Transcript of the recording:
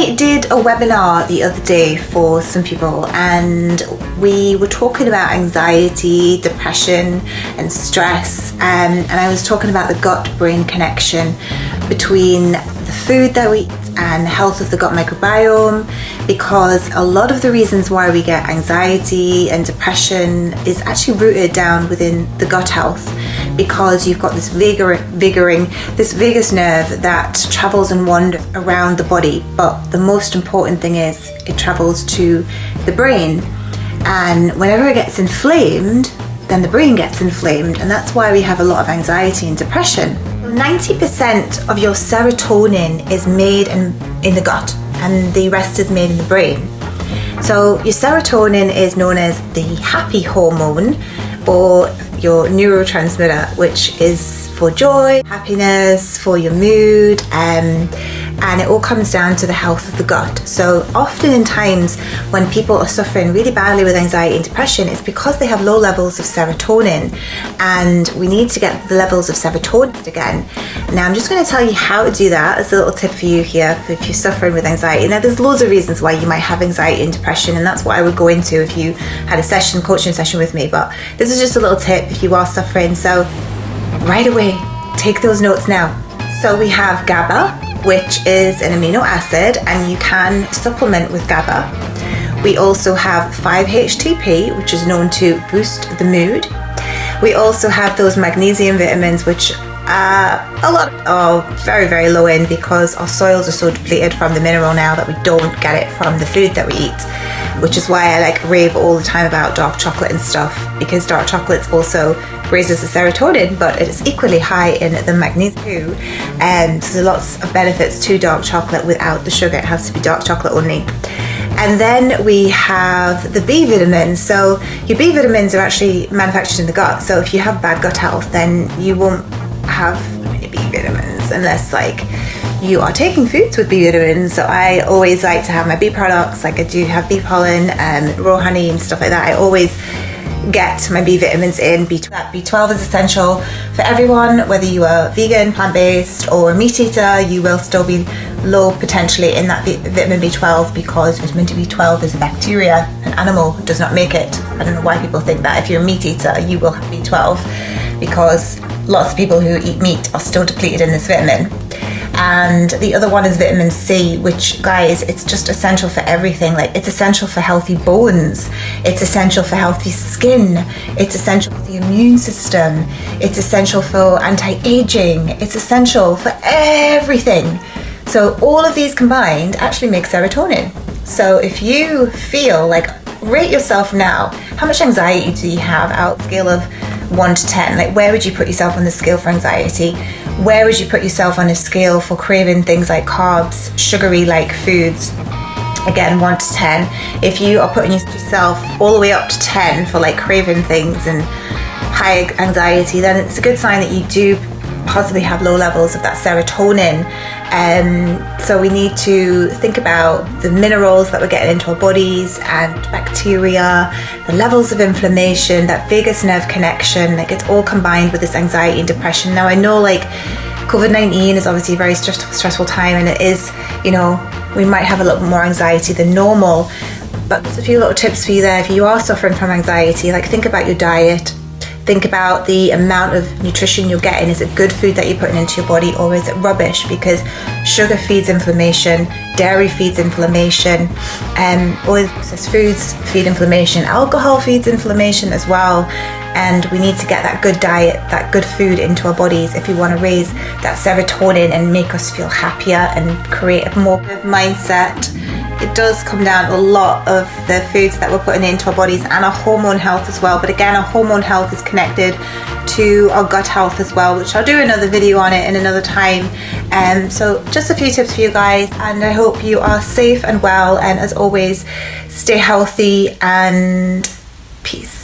I did a webinar the other day for some people, and we were talking about anxiety, depression and stress, and I was talking about the gut-brain connection between the food that we eat and the health of the gut microbiome, because a lot of the reasons why we get anxiety and depression is actually rooted down within the gut health, because you've got this this vagus nerve that travels and wanders around the body, but the most important thing is it travels to the brain, and whenever it gets inflamed, then the brain gets inflamed, and that's why we have a lot of anxiety and depression. 90% of your serotonin is made in the gut, and the rest is made in the brain. So your serotonin is known as the happy hormone, or your neurotransmitter, which is for joy, happiness, for your mood, and it all comes down to the health of the gut. So often in times when people are suffering really badly with anxiety and depression, it's because they have low levels of serotonin, and we need to get the levels of serotonin again. Now I'm just going to tell you how to do that as a little tip for you here if you're suffering with anxiety. Now there's loads of reasons why you might have anxiety and depression, and that's what I would go into if you had a coaching session with me, but this is just a little tip if you are suffering. So right away, take those notes now. So we have GABA, which is an amino acid, and you can supplement with GABA. We also have 5-HTP, which is known to boost the mood. We also have those magnesium vitamins, which a lot are very, very low in, because our soils are so depleted from the mineral now that we don't get it from the food that we eat, which is why I rave all the time about dark chocolate and stuff, because dark chocolate also raises the serotonin, but it is equally high in the magnesium too, and so there's lots of benefits to dark chocolate without the sugar. It has to be dark chocolate only. And then we have the B vitamins. So your B vitamins are actually manufactured in the gut, so if you have bad gut health, then you won't have any B vitamins unless you are taking foods with B vitamins. So I always like to have my B products, I do have bee pollen and raw honey and stuff like that. I always get my B vitamins in. B12 is essential for everyone, whether you are vegan, plant-based or a meat eater. You will still be low potentially in that vitamin B12, because vitamin B12 is a bacteria. An animal does not make it. I don't know why people think that if you're a meat eater you will have B12, because lots of people who eat meat are still depleted in this vitamin. And the other one is vitamin C, which, guys, it's just essential for everything. It's essential for healthy bones, it's essential for healthy skin, it's essential for the immune system, it's essential for anti-aging, it's essential for everything. So all of these combined actually make serotonin. So if you feel rate yourself now, how much anxiety do you have out of a scale of 1 to 10? Where would you put yourself on the scale for anxiety? Where would you put yourself on a scale for craving things like carbs, sugary foods? Again, 1 to 10. If you are putting yourself all the way up to 10 for craving things and high anxiety, then it's a good sign that you do possibly have low levels of that serotonin. So we need to think about the minerals that we're getting into our bodies, and bacteria, the levels of inflammation, that vagus nerve connection. It's all combined with this anxiety and depression. Now I know COVID-19 is obviously a very stressful time, and it is, we might have a little bit more anxiety than normal, but there's a few little tips for you there. If you are suffering from anxiety, think about your diet. Think about the amount of nutrition you're getting. Is it good food that you're putting into your body, or is it rubbish? Because sugar feeds inflammation, dairy feeds inflammation, oil processed foods feed inflammation, alcohol feeds inflammation as well. And we need to get that good diet, that good food into our bodies if we want to raise that serotonin and make us feel happier and create a more mindset. It does come down to a lot of the foods that we're putting into our bodies, and our hormone health as well. But again, our hormone health is connected to our gut health as well, which I'll do another video on it in another time. So just a few tips for you guys, and I hope you are safe and well, and as always, stay healthy and peace.